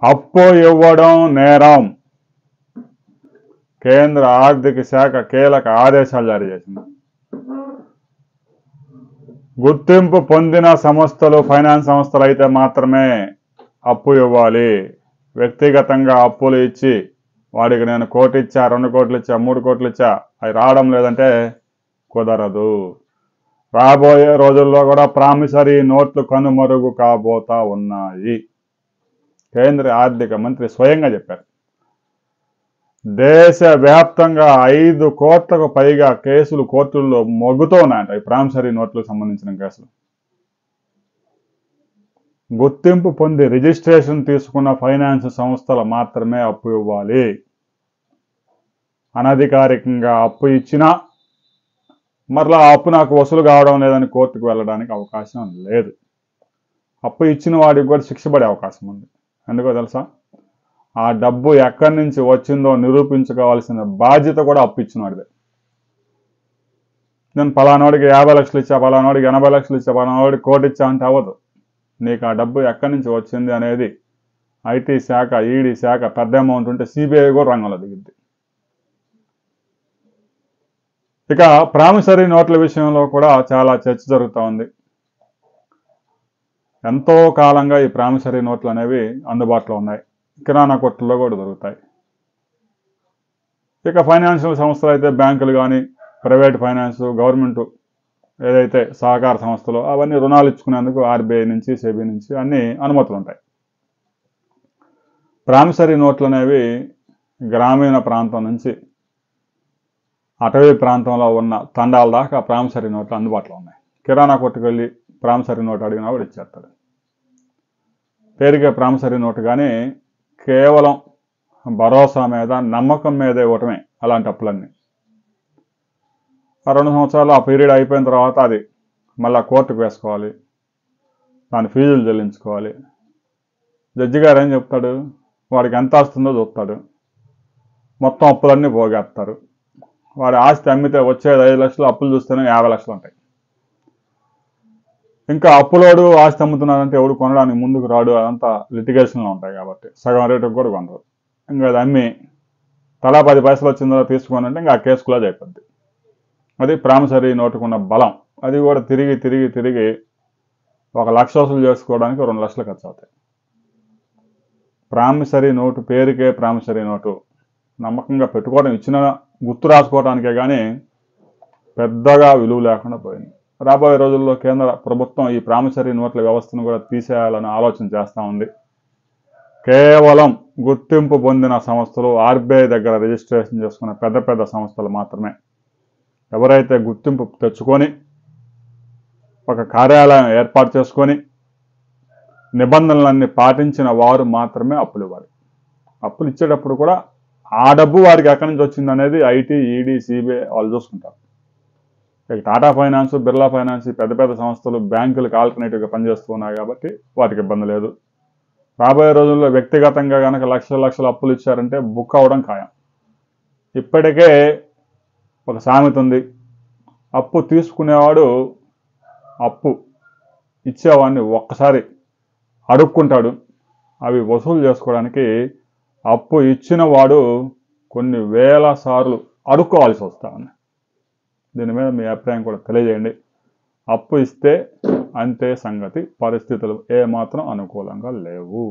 అప్పు ఇవ్వడం నేరం. కేంద్ర ఆర్థిక శాఖ కీలక ఆదేశాలు జారీ చేసింది. గుర్తింపు పొందిన సంస్థలు, ఫైనాన్స్ సంస్థలు అయితే మాత్రమే అప్పు ఇవ్వాలి. వ్యక్తిగతంగా అప్పులు ఇచ్చి వాడికి నేను 1 కోటి ఇచ్చా, 2 కోట్లు ఇచ్చా, 3 కోట్లు ఇచ్చా, అవి రావడం లేదంటే కుదరదు. రాబోయే రోజుల్లో కూడా ప్రామిసరీ నోట్లు కనుమరుగు కాబోతా ఉన్నాయి. కేంద్ర ఆర్థిక మంత్రి స్వయంగా చెప్పారు. దేశవ్యాప్తంగా 5 కోట్లకు పైగా కేసులు కోర్టుల్లో మొగ్గుతూ ఉన్నాయంట ఈ ప్రామిసరీ నోట్లకు సంబంధించిన కేసులు. గుర్తింపు పొంది రిజిస్ట్రేషన్ తీసుకున్న ఫైనాన్స్ సంస్థలు మాత్రమే అప్పు ఇవ్వాలి. అనధికారికంగా అప్పు ఇచ్చినా మరలా అప్పు నాకు వసూలు కావడం లేదని కోర్టుకు వెళ్ళడానికి అవకాశం లేదు. అప్పు ఇచ్చిన వాడికి కూడా శిక్ష పడే అవకాశం ఉంది. ఎందుకో తెలుసా? ఆ డబ్బు ఎక్కడి నుంచి వచ్చిందో నిరూపించుకోవాల్సిన బాధ్యత కూడా అప్పు ఇచ్చిన వాడిదే. నేను పలానాడికి 50 లక్షలు ఇచ్చా, పలానాడికి 80 లక్షలు ఇచ్చా, పలానాడికి 1 కోటి ఇచ్చా అంటే అవ్వదు. నీకు ఆ డబ్బు ఎక్కడి నుంచి వచ్చింది అనేది ఐటీ శాఖ, ఈడీ శాఖ పెద్ద అమౌంట్ ఉంటే సిబిఐ కూడా రంగంలో దిగుద్ది. ఇక ప్రామిసరీ నోట్ల విషయంలో కూడా చాలా చర్చ జరుగుతూ ఉంది. ఎంతో కాలంగా ఈ ప్రామిసరీ నోట్లు అనేవి అందుబాటులో ఉన్నాయి. కిరాణా కొట్టుల్లో కూడా దొరుకుతాయి. ఇక ఫైనాన్షియల్ సంస్థలు అయితే బ్యాంకులు కానీ, ప్రైవేట్ ఫైనాన్స్, గవర్నమెంట్ ఏదైతే సహకార సంస్థలు అవన్నీ రుణాలు ఇచ్చుకునేందుకు ఆర్బీఐ నుంచి, సెబీ నుంచి అన్ని అనుమతులు ఉంటాయి. ప్రామిసరీ నోట్లు అనేవి గ్రామీణ ప్రాంతం నుంచి అటవీ ప్రాంతంలో ఉన్న తండాల దాకా ప్రామిసరీ నోట్లు అందుబాటులో ఉన్నాయి. కిరాణా కొట్టుకు వెళ్ళి ప్రామిసరీ నోటు అడిగినా కూడా ఇచ్చేస్తాడు. పేరుగా ప్రామిసరీ నోటు కానీ కేవలం భరోసా మీద, నమ్మకం మీద ఇవ్వటమే అలాంటి అప్పులన్నీ. ఆ 2 సంవత్సరాలు ఆ పీరియడ్ అయిపోయిన తర్వాత అది మళ్ళీ కోర్టుకు వేసుకోవాలి, దాని ఫీజులు చెల్లించుకోవాలి. జడ్జి గారు ఏం చెప్తాడు? వాడికి ఎంత వస్తుందో చూస్తాడు, మొత్తం అప్పులన్నీ పోగేస్తారు. వాడి ఆస్తి అమ్మితే వచ్చేది 5 లక్షలు, అప్పులు చూస్తేనే 50 లక్షలు ఉంటాయి. ఇంకా అప్పులోడు ఆస్తి అమ్ముతున్నాడంటే ఎవడు కొనడానికి ముందుకు రాడు, అదంతా లిటిగేషన్లో ఉంటాయి కాబట్టి సగం రేటుకు కూడా కొనరు. ఇంకా అది అమ్మి తలా 10 పైసలు వచ్చిందో తీసుకోనంటే ఇంకా ఆ కేసు క్లోజ్ అయిపోద్ది. అది ప్రామిసరీ నోటుకున్న బలం. అది కూడా తిరిగి 1 లక్ష వసూలు చేసుకోవడానికి 2 లక్షలు ఖర్చు అవుతాయి. ప్రామిసరీ నోటు పేరుకే ప్రామిసరీ నోటు, నమ్మకంగా పెట్టుకోవడం, ఇచ్చిన గుర్తు రాసుకోవడానికే కానీ పెద్దగా విలువ లేకుండా పోయింది. రాబోయే రోజుల్లో కేంద్ర ప్రభుత్వం ఈ ప్రామిసరీ నోట్ల వ్యవస్థను కూడా తీసేయాలని ఆలోచన చేస్తూ ఉంది. కేవలం గుర్తింపు పొందిన సంస్థలు, ఆర్బీఐ దగ్గర రిజిస్ట్రేషన్ చేసుకున్న పెద్ద సంస్థలు మాత్రమే, ఎవరైతే గుర్తింపు తెచ్చుకొని ఒక కార్యాలయం ఏర్పాటు చేసుకొని నిబంధనలన్నీ పాటించిన వారు మాత్రమే అప్పులు ఇవ్వాలి. అప్పులు ఇచ్చేటప్పుడు కూడా ఆ డబ్బు వారికి ఎక్కడి నుంచి వచ్చింది అనేది ఐటీ, ఈడీ, సిబిఐ వాళ్ళు చూసుకుంటారు. ఇక టాటా ఫైనాన్స్, బిర్లా ఫైనాన్స్ పెద్ద సంస్థలు బ్యాంకులకు ఆల్టర్నేటివ్గా పనిచేస్తూ ఉన్నాయి కాబట్టి వాటికి ఇబ్బంది లేదు. రాబోయే రోజుల్లో వ్యక్తిగతంగా కనుక లక్షల అప్పులు ఇచ్చారంటే బుక్ అవ్వడం ఖాయం. ఇప్పటికే ఒక సామెత ఉంది, అప్పు తీసుకునేవాడు అప్పు ఇచ్చేవాడిని ఒక్కసారి అడుక్కుంటాడు, అవి వసూలు చేసుకోవడానికి అప్పు ఇచ్చిన వాడు కొన్ని వేల సార్లు అడుక్కోవాల్సి వస్తామని. దీని మీద మీ అభిప్రాయం కూడా తెలియజేయండి. అప్పు ఇస్తే అంతే సంగతి, పరిస్థితులు ఏమాత్రం అనుకూలంగా లేవు.